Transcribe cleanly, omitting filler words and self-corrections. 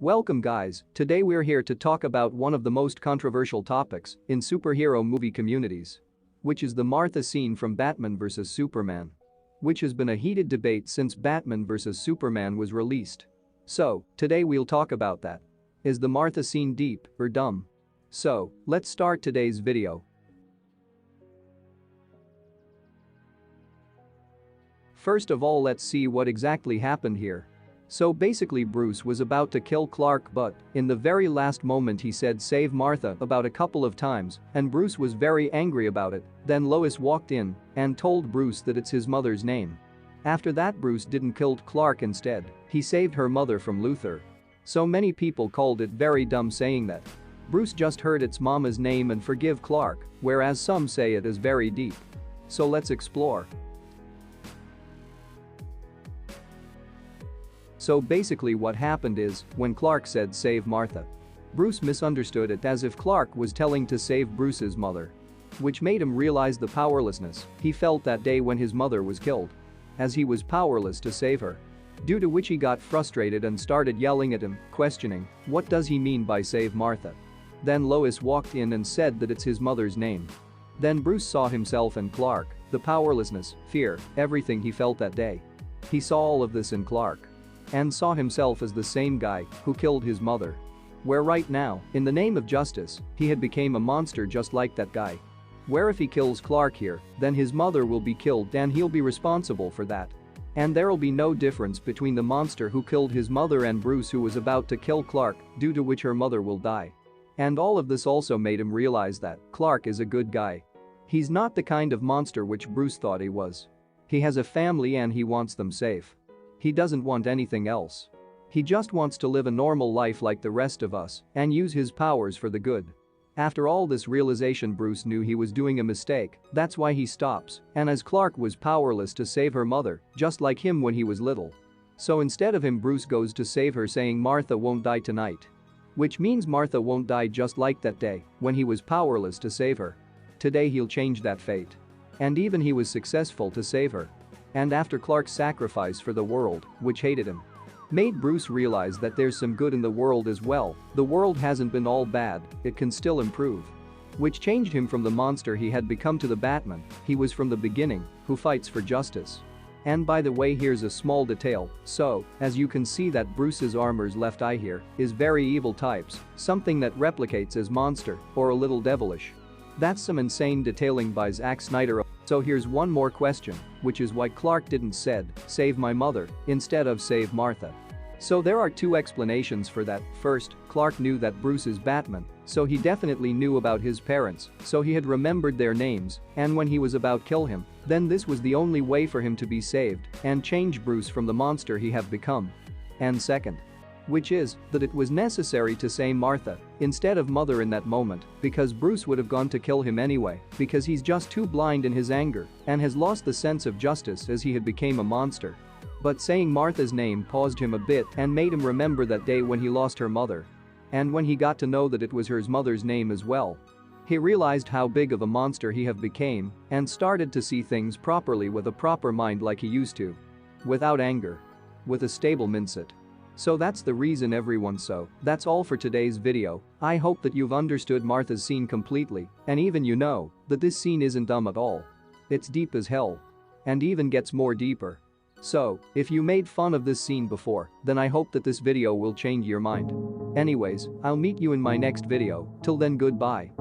Welcome guys, today we're here to talk about one of the most controversial topics in superhero movie communities, which is the Martha scene from Batman vs Superman, which has been a heated debate since Batman vs Superman was released. So, today we'll talk about that. Is the Martha scene deep or dumb? So, let's start today's video. First of all, let's see what exactly happened here. So basically Bruce was about to kill Clark, but in the very last moment he said "save Martha" about a couple of times, and Bruce was very angry about it. Then Lois walked in and told Bruce that it's his mother's name. After that, Bruce didn't kill Clark, instead he saved her mother from Luthor. So many people called it very dumb, saying that Bruce just heard its mama's name and forgive Clark, whereas some say it is very deep. So let's explore. So basically what happened is, when Clark said "save Martha," Bruce misunderstood it as if Clark was telling to save Bruce's mother, which made him realize the powerlessness he felt that day when his mother was killed, as he was powerless to save her. Due to which he got frustrated and started yelling at him, questioning, what does he mean by "save Martha"? Then Lois walked in and said that it's his mother's name. Then Bruce saw himself in Clark, the powerlessness, fear, everything he felt that day. He saw all of this in Clark and saw himself as the same guy who killed his mother. Where right now, in the name of justice, he had become a monster just like that guy. Where if he kills Clark here, then his mother will be killed and he'll be responsible for that. And there'll be no difference between the monster who killed his mother and Bruce who was about to kill Clark, due to which her mother will die. And all of this also made him realize that Clark is a good guy. He's not the kind of monster which Bruce thought he was. He has a family and he wants them safe. He doesn't want anything else. He just wants to live a normal life like the rest of us and use his powers for the good. After all this realization, Bruce knew he was doing a mistake. That's why he stops, and as Clark was powerless to save her mother, just like him when he was little. So instead of him, Bruce goes to save her, saying Martha won't die tonight. Which means Martha won't die just like that day when he was powerless to save her. Today he'll change that fate. And even he was successful to save her. And after Clark's sacrifice for the world, which hated him, made Bruce realize that there's some good in the world as well. The world hasn't been all bad, it can still improve. Which changed him from the monster he had become to the Batman he was from the beginning, who fights for justice. And by the way, here's a small detail. So, as you can see that Bruce's armor's left eye here is very evil types, something that replicates as monster or a little devilish. That's some insane detailing by Zack Snyder. So here's one more question, which is why Clark didn't said, "save my mother," instead of "save Martha." So there are two explanations for that. First, Clark knew that Bruce is Batman, so he definitely knew about his parents, so he had remembered their names, and when he was about to kill him, then this was the only way for him to be saved and change Bruce from the monster he have become. And second, which is that it was necessary to say Martha instead of mother in that moment, because Bruce would have gone to kill him anyway, because he's just too blind in his anger and has lost the sense of justice as he had become a monster. But saying Martha's name paused him a bit and made him remember that day when he lost her mother. And when he got to know that it was her mother's name as well, he realized how big of a monster he have became and started to see things properly with a proper mind like he used to. Without anger. With a stable mindset. So that's the reason, everyone. So that's all for today's video. I hope that you've understood Martha's scene completely, and even you know that this scene isn't dumb at all. It's deep as hell. And even gets more deeper. So, if you made fun of this scene before, then I hope that this video will change your mind. Anyways, I'll meet you in my next video. Till then, goodbye.